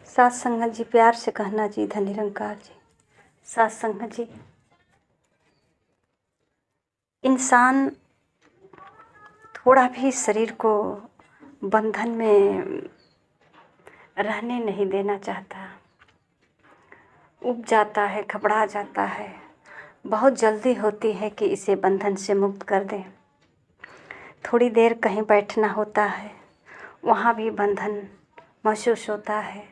सात संगत जी, प्यार से कहना जी, धन निरंकार जी। सात संगत जी, इंसान थोड़ा भी शरीर को बंधन में रहने नहीं देना चाहता, उब जाता है, घबरा जाता है, बहुत जल्दी होती है कि इसे बंधन से मुक्त कर दें। थोड़ी देर कहीं बैठना होता है, वहाँ भी बंधन महसूस होता है।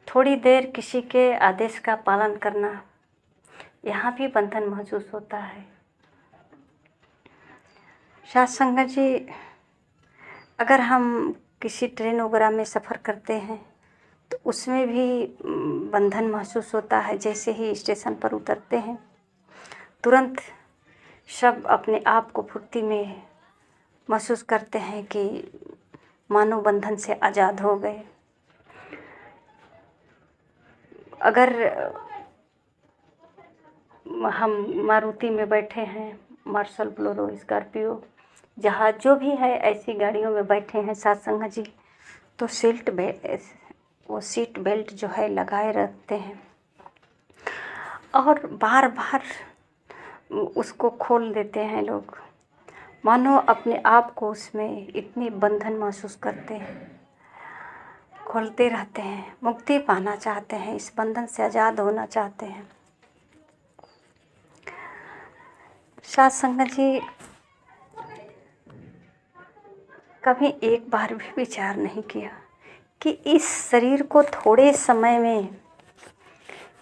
थोड़ी देर किसी के आदेश का पालन करना, यहाँ भी बंधन महसूस होता है। सात संगत जी, अगर हम किसी ट्रेन वगैरह में सफ़र करते हैं तो उसमें भी बंधन महसूस होता है। जैसे ही स्टेशन पर उतरते हैं तुरंत सब अपने आप को फुर्ती में महसूस करते हैं कि मानो बंधन से आज़ाद हो गए। अगर हम मारुति में बैठे हैं, मार्शल, बोलेरो, स्कॉर्पियो, जहाँ जो भी है ऐसी गाड़ियों में बैठे हैं सात संगत जी, तो सीट बेल्ट जो है लगाए रखते हैं और बार बार उसको खोल देते हैं लोग, मानो अपने आप को उसमें इतनी बंधन महसूस करते हैं। खोलते रहते हैं, मुक्ति पाना चाहते हैं, इस बंधन से आज़ाद होना चाहते हैं। सात संगत जी, कभी एक बार भी विचार नहीं किया कि इस शरीर को थोड़े समय में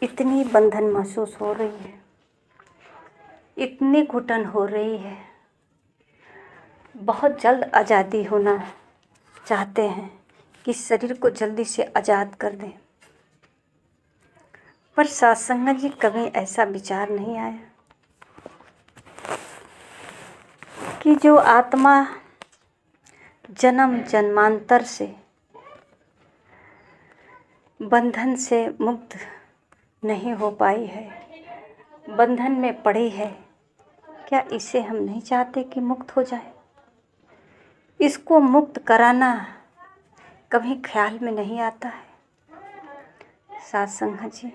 इतनी बंधन महसूस हो रही है, इतनी घुटन हो रही है, बहुत जल्द आज़ादी होना चाहते हैं कि शरीर को जल्दी से आज़ाद कर दें। पर सात संगत जी, कभी ऐसा विचार नहीं आया कि जो आत्मा जन्म जन्मांतर से बंधन से मुक्त नहीं हो पाई है, बंधन में पड़ी है, क्या इसे हम नहीं चाहते कि मुक्त हो जाए? इसको मुक्त कराना कभी ख्याल में नहीं आता है। सात संगत जी,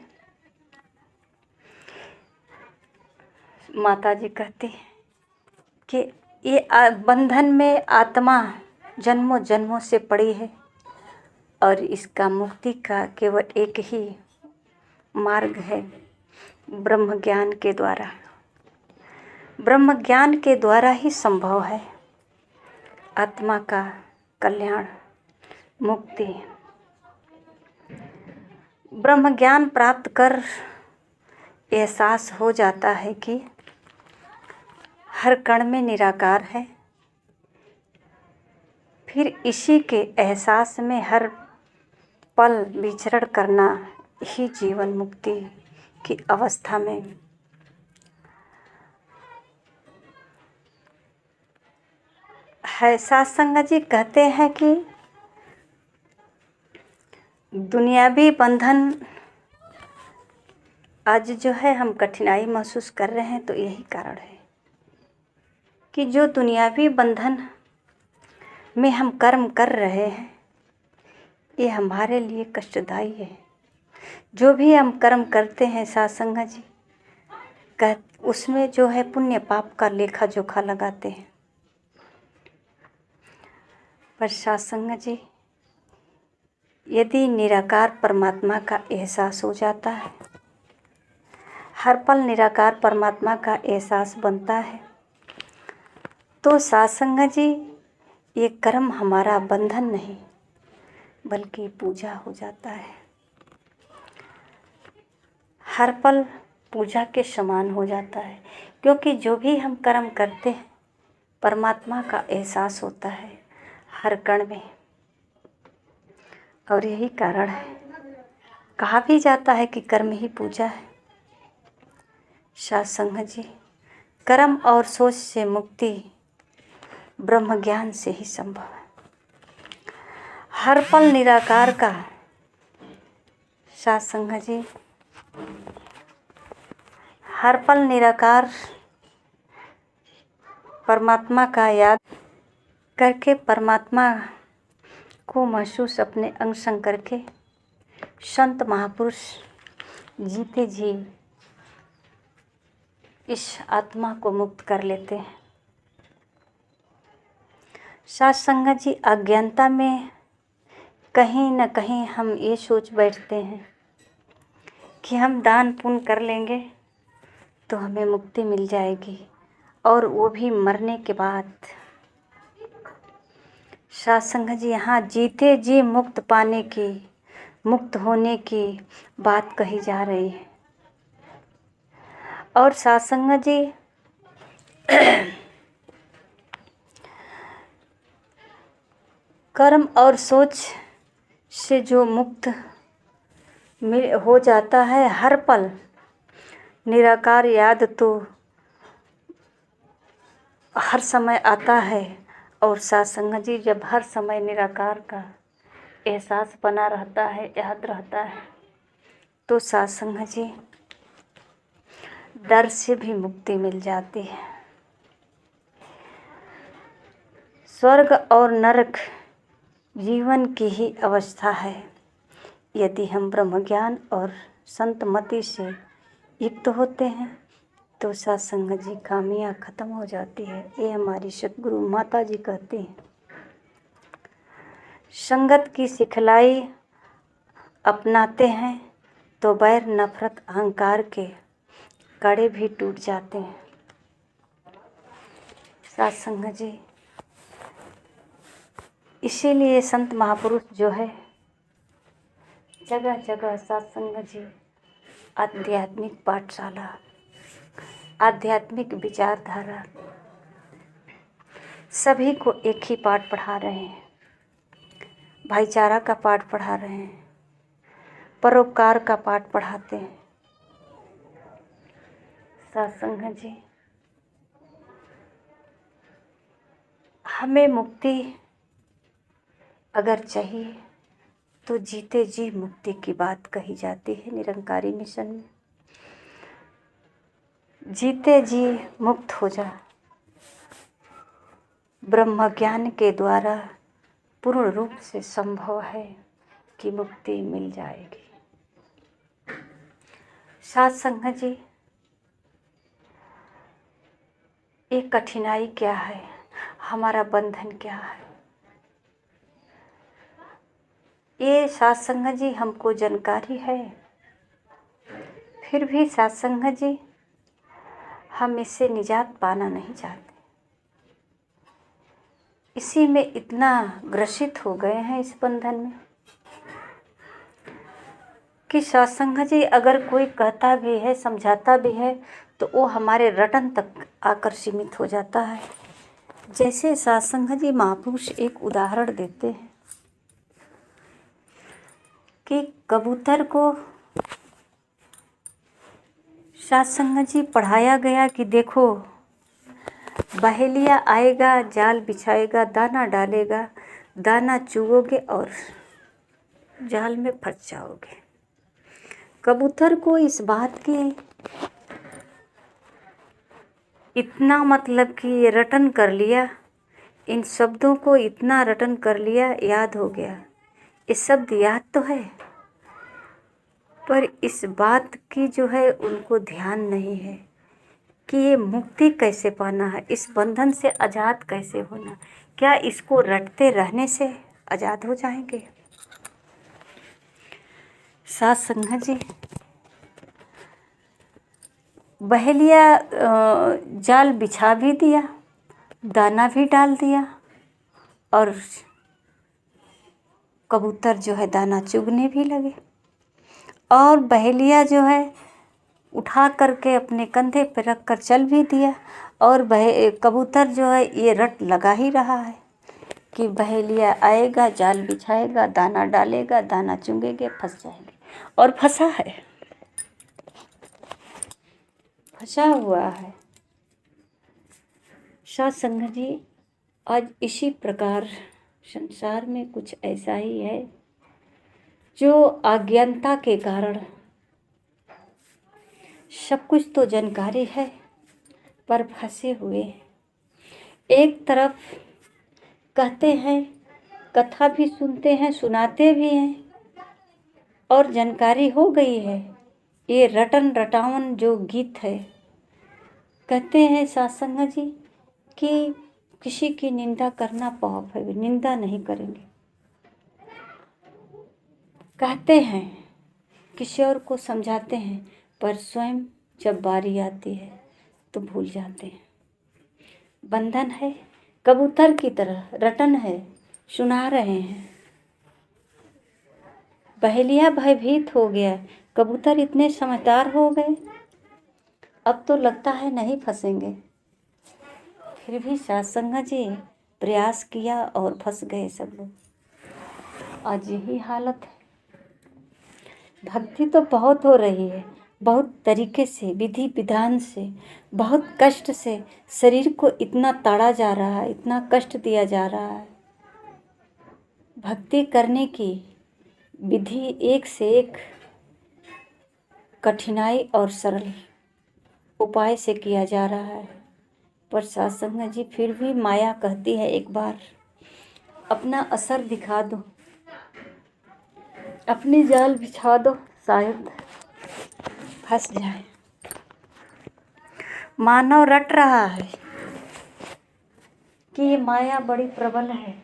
माता जी कहती हैं कि ये बंधन में आत्मा जन्मों जन्मों से पड़ी है और इसका मुक्ति का केवल एक ही मार्ग है, ब्रह्म ज्ञान के द्वारा। ब्रह्म ज्ञान के द्वारा ही संभव है आत्मा का कल्याण, मुक्ति। ब्रह्म ज्ञान प्राप्त कर एहसास हो जाता है कि हर कण में निराकार है। फिर इसी के एहसास में हर पल विचरण करना ही जीवन मुक्ति की अवस्था में है। सात संगत जी कहते हैं कि दुनियावी बंधन आज जो है हम कठिनाई महसूस कर रहे हैं, तो यही कारण है कि जो दुनियावी बंधन में हम कर्म कर रहे हैं ये हमारे लिए कष्टदायी है। जो भी हम कर्म करते हैं सात संगत जी, उसमें जो है पुण्य पाप का लेखा जोखा लगाते हैं। पर सात संगत जी, यदि निराकार परमात्मा का एहसास हो जाता है, हर पल निराकार परमात्मा का एहसास बनता है, तो सात संगत जी, ये कर्म हमारा बंधन नहीं बल्कि पूजा हो जाता है। हर पल पूजा के समान हो जाता है, क्योंकि जो भी हम कर्म करते हैं परमात्मा का एहसास होता है हर कण में। और यही कारण है, कहा भी जाता है कि कर्म ही पूजा है। सात संगत जी, कर्म और सोच से मुक्ति ब्रह्म ज्ञान से ही संभव है। हर पल निराकार का, सात संगत जी, हर पल निराकार परमात्मा का याद करके परमात्मा को महसूस अपने अंग संग करके संत महापुरुष जीते जी इस आत्मा को मुक्त कर लेते हैं। साथ संगत जी, अज्ञानता में कहीं न कहीं हम ये सोच बैठते हैं कि हम दान पुण्य कर लेंगे तो हमें मुक्ति मिल जाएगी, और वो भी मरने के बाद। साथ संगत जी, यहाँ जीते जी मुक्त पाने की, मुक्त होने की बात कही जा रही है। और साथ संगत जी, कर्म और सोच से जो मुक्त हो जाता है, हर पल निराकार याद तो हर समय आता है। और साथ संगत जी, जब हर समय निराकार का एहसास बना रहता है, याद रहता है, तो साथ संगत जी डर से भी मुक्ति मिल जाती है। स्वर्ग और नरक जीवन की ही अवस्था है। यदि हम ब्रह्म ज्ञान और संत मति से युक्त होते हैं तो साथ संगत जी खामियां खत्म हो जाती है। ये हमारी सतगुरु माता जी कहती हैं। संगत की सिखलाई अपनाते हैं तो बैर नफरत अहंकार के कड़े भी टूट जाते हैं। साथ संगत जी, इसीलिए संत महापुरुष जो है जगह जगह साथ संगत जी आध्यात्मिक पाठशाला, आध्यात्मिक विचारधारा, सभी को एक ही पाठ पढ़ा रहे हैं। भाईचारा का पाठ पढ़ा रहे हैं, परोपकार का पाठ पढ़ाते हैं। साथ संगत जी, हमें मुक्ति अगर चाहिए तो जीते जी मुक्ति की बात कही जाती है निरंकारी मिशन में। जीते जी मुक्त हो जा, ब्रह्म ज्ञान के द्वारा पूर्ण रूप से संभव है कि मुक्ति मिल जाएगी। साथ संगत जी, ये कठिनाई क्या है, हमारा बंधन क्या है, ये साथ संगत जी हमको जानकारी है। फिर भी साथ संगत जी हम इससे निजात पाना नहीं चाहते। इसी में इतना ग्रसित हो गए हैं इस बंधन में कि साथ संगत जी अगर कोई कहता भी है, समझाता भी है, तो वो हमारे रटन तक आकर सीमित हो जाता है। जैसे साथ संगत जी महापुरुष एक उदाहरण देते हैं कि कबूतर को साथ संगत जी पढ़ाया गया कि देखो, बहेलिया आएगा, जाल बिछाएगा, दाना डालेगा, दाना चुगोगे और जाल में फंस जाओगे। कबूतर को इस बात की इतना मतलब कि ये रटन कर लिया, इन शब्दों को इतना रटन कर लिया, याद हो गया। ये शब्द याद तो है, पर इस बात की जो है उनको ध्यान नहीं है कि ये मुक्ति कैसे पाना है, इस बंधन से आज़ाद कैसे होना। क्या इसको रटते रहने से आज़ाद हो जाएंगे? साथ संगत जी, बहेलिया जाल बिछा भी दिया, दाना भी डाल दिया, और कबूतर जो है दाना चुगने भी लगे, और बहेलिया जो है उठा करके अपने कंधे पर रख कर चल भी दिया। और कबूतर जो है ये रट लगा ही रहा है कि बहेलिया आएगा, जाल बिछाएगा, दाना डालेगा, दाना चुगेंगे, फंस जाएंगे। और फंसा है, फंसा हुआ है। साथ संगत जी, आज इसी प्रकार संसार में कुछ ऐसा ही है जो अज्ञानता के कारण सब कुछ तो जानकारी है पर फंसे हुए। एक तरफ कहते हैं कथा भी सुनते हैं, सुनाते भी हैं और जानकारी हो गई है। ये रटन रटावन जो गीत है, कहते हैं सत्संग जी कि किसी की निंदा करना पाप है, निंदा नहीं करेंगे। कहते हैं किसी और को समझाते हैं, पर स्वयं जब बारी आती है तो भूल जाते हैं। बंधन है कबूतर की तरह, रटन है, सुना रहे हैं। बहेलिया भयभीत हो गया, कबूतर इतने समझदार हो गए, अब तो लगता है नहीं फंसेंगे। फिर भी सत्संग जी प्रयास किया और फंस गए सब लोग। आज यही हालत है। भक्ति तो बहुत हो रही है, बहुत तरीके से, विधि विधान से, बहुत कष्ट से शरीर को इतना ताड़ा जा रहा है, इतना कष्ट दिया जा रहा है। भक्ति करने की विधि एक से एक कठिनाई और सरल उपाय से किया जा रहा है, पर सत्संग जी फिर भी माया कहती है एक बार अपना असर दिखा दो, अपनी जाल बिछा दो, शायद फंस जाए। मानव रट रहा है कि ये माया बड़ी प्रबल है।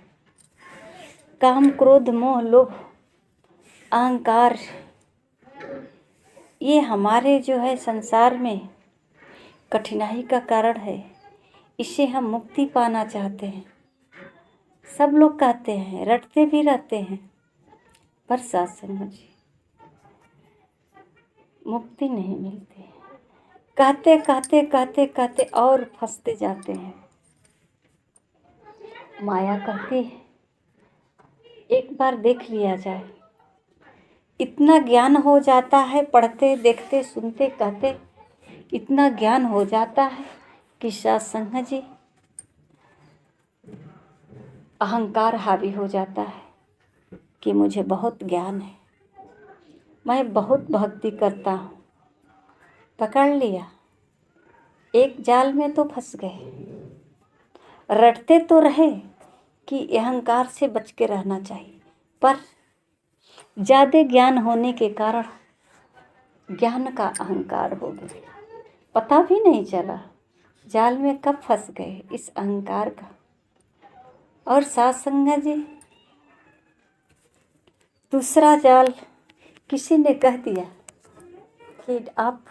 काम क्रोध मोह लोभ अहंकार, ये हमारे जो है संसार में कठिनाई का कारण है। इससे हम मुक्ति पाना चाहते हैं। सब लोग कहते हैं, रटते भी रहते हैं, पर सत्संग जी मुक्ति नहीं मिलती। कहते कहते कहते कहते और फंसते जाते हैं। माया कहती है एक बार देख लिया जाए। इतना ज्ञान हो जाता है, पढ़ते देखते सुनते कहते इतना ज्ञान हो जाता है कि सत्संग जी अहंकार हावी हो जाता है कि मुझे बहुत ज्ञान है, मैं बहुत भक्ति करता हूँ। पकड़ लिया, एक जाल में तो फंस गए। रटते तो रहे कि अहंकार से बच के रहना चाहिए, पर ज़्यादा ज्ञान होने के कारण ज्ञान का अहंकार हो गया। पता भी नहीं चला जाल में कब फंस गए इस अहंकार का। और सत्संग जी दूसरा जाल किसी ने कह दिया कि आप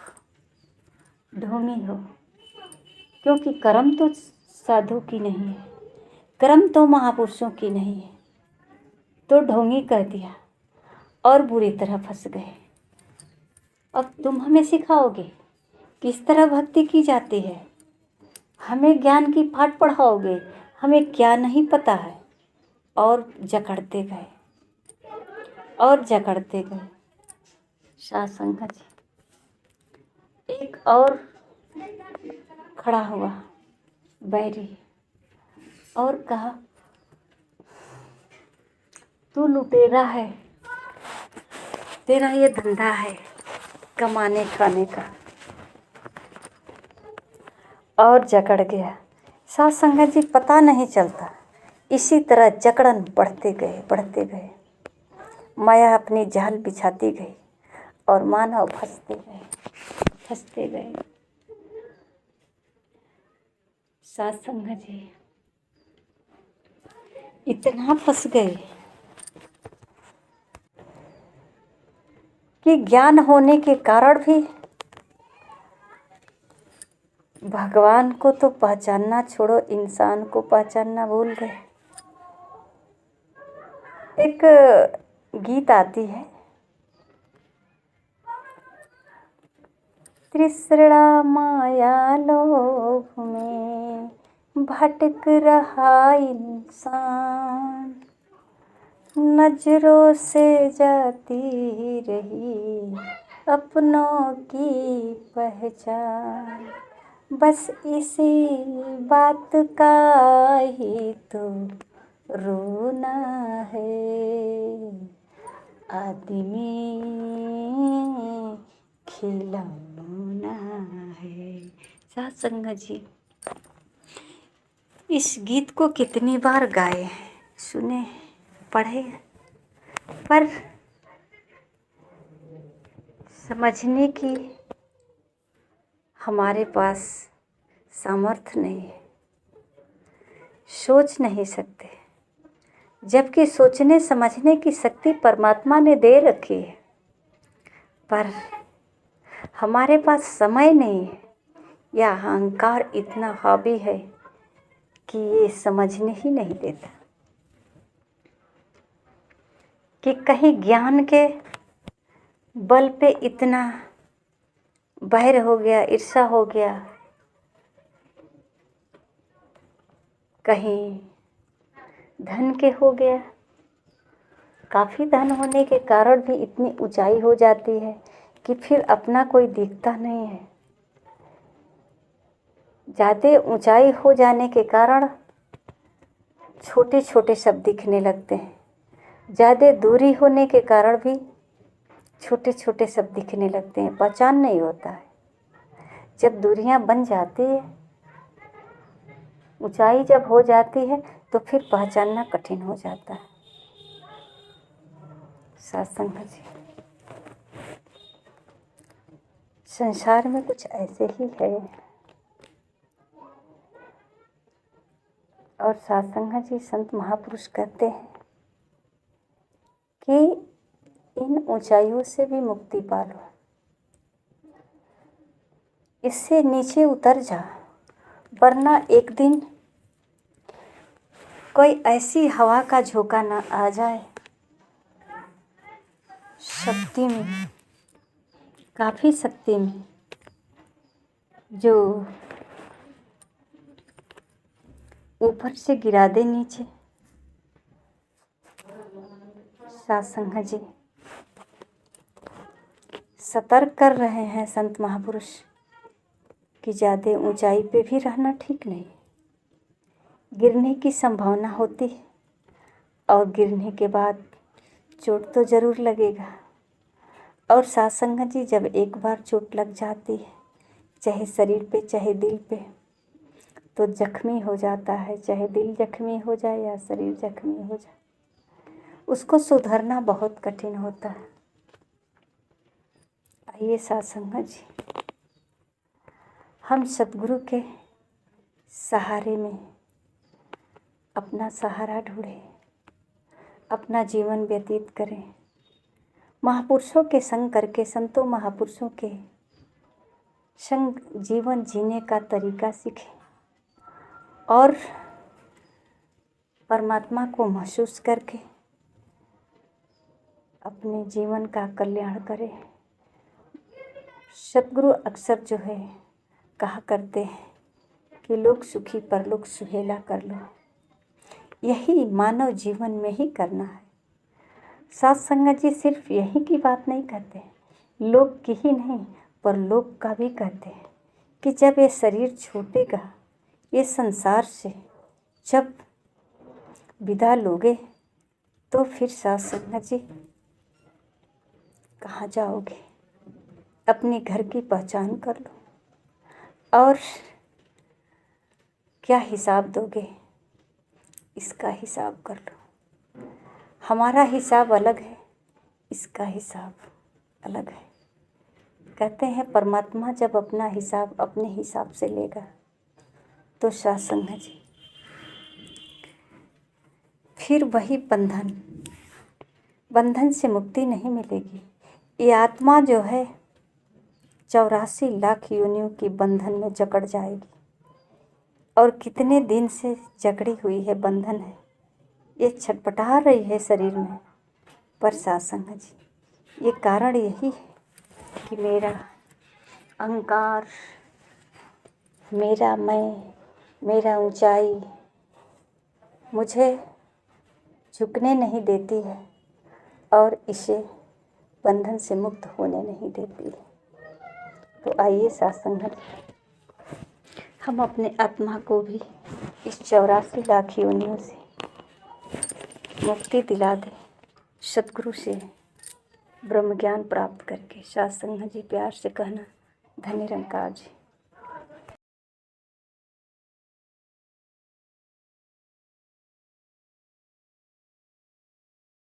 ढोंगी हो, क्योंकि कर्म तो साधु की नहीं है, कर्म तो महापुरुषों की नहीं है, तो ढोंगी कह दिया और बुरी तरह फंस गए। अब तुम हमें सिखाओगे किस तरह भक्ति की जाती है, हमें ज्ञान की पाठ पढ़ाओगे, हमें क्या नहीं पता है। और जकड़ते गए और जकड़ते गए। सत्संग जी एक और खड़ा हुआ बैरी और कहा, तू लुटेरा है, तेरा ये धंधा है कमाने खाने का। और जकड़ गया। सत्संग जी पता नहीं चलता, इसी तरह जकड़न बढ़ते गए। माया अपनी जाल बिछाती गई और मानव फंसते गए। सत्संग जी इतना फंस गए कि ज्ञान होने के कारण भी भगवान को तो पहचानना छोड़ो, इंसान को पहचानना भूल गए। एक गीत आती है, तृष्णा माया लोभ में भटक रहा इंसान, नजरों से जाती रही अपनों की पहचान, बस इसी बात का ही तो रोना है, आदमी खिलौना है। सत्संग जी इस गीत को कितनी बार गाए हैं, सुने। पढ़े, पर समझने की हमारे पास सामर्थ्य नहीं है, सोच नहीं सकते, जबकि सोचने समझने की शक्ति परमात्मा ने दे रखी है, पर हमारे पास समय नहीं है, या अहंकार इतना हावी है कि ये समझने ही नहीं देता कि कहीं ज्ञान के बल पे इतना बैर हो गया, ईर्ष्या हो गया, कहीं धन के हो गया। काफ़ी धन होने के कारण भी इतनी ऊंचाई हो जाती है कि फिर अपना कोई दिखता नहीं है। ज़्यादा ऊंचाई हो जाने के कारण छोटे छोटे सब दिखने लगते हैं, ज़्यादा दूरी होने के कारण भी छोटे छोटे सब दिखने लगते हैं, पहचान नहीं होता है। जब दूरियां बन जाती है, ऊंचाई जब हो जाती है, तो फिर पहचानना कठिन हो जाता है। सत्संग जी, संसार में कुछ ऐसे ही है। और सत्संग जी, संत महापुरुष कहते हैं कि इन ऊंचाइयों से भी मुक्ति पा लो, इससे नीचे उतर जा, वरना एक दिन कोई ऐसी हवा का झोंका ना आ जाए, शक्ति में, काफ़ी शक्ति में, जो ऊपर से गिरा दे नीचे। सत्संग जी सतर्क कर रहे हैं संत महापुरुष कि ज़्यादा ऊंचाई पे भी रहना ठीक नहीं, गिरने की संभावना होती है, और गिरने के बाद चोट तो ज़रूर लगेगा। और सत्संग जी, जब एक बार चोट लग जाती है, चाहे शरीर पे चाहे दिल पे, तो जख्मी हो जाता है। चाहे दिल जख्मी हो जाए या शरीर जख्मी हो जाए, उसको सुधरना बहुत कठिन होता है। आइए सत्संग जी, हम सतगुरु के सहारे में अपना सहारा ढूंढें, अपना जीवन व्यतीत करें, महापुरुषों के संग करके, संतों महापुरुषों के संग जीवन जीने का तरीका सीखें, और परमात्मा को महसूस करके अपने जीवन का कल्याण करें। सतगुरु अक्सर जो है कहा करते हैं कि लोक सुखी परलोक सुहेला कर लो, यही मानव जीवन में ही करना है। सत्संग जी सिर्फ यही की बात नहीं कहते, लोक की ही नहीं पर लोक का भी कहते हैं कि जब ये शरीर छूटेगा, ये संसार से जब विदा लोगे, तो फिर सत्संग जी कहाँ जाओगे? अपने घर की पहचान कर लो, और क्या हिसाब दोगे, इसका हिसाब कर लो। हमारा हिसाब अलग है, इसका हिसाब अलग है। कहते हैं परमात्मा जब अपना हिसाब अपने हिसाब से लेगा, तो सत्संग जी फिर वही बंधन से मुक्ति नहीं मिलेगी। ये आत्मा जो है 84 लाख योनियों की बंधन में जकड़ जाएगी, और कितने दिन से जकड़ी हुई है, बंधन है, ये छटपटा रही है शरीर में। पर सत्संग जी, ये कारण यही है कि मेरा अहंकार, मेरा मैं, मेरा ऊंचाई मुझे झुकने नहीं देती है, और इसे बंधन से मुक्त होने नहीं देती है। तो आइए सत्संग जी, हम अपने आत्मा को भी इस 84 लाख योनियों से मुक्ति दिला दें, सतगुरु से ब्रह्म ज्ञान प्राप्त करके। सत्संग जी प्यार से कहना, धन्य निरंकार जी।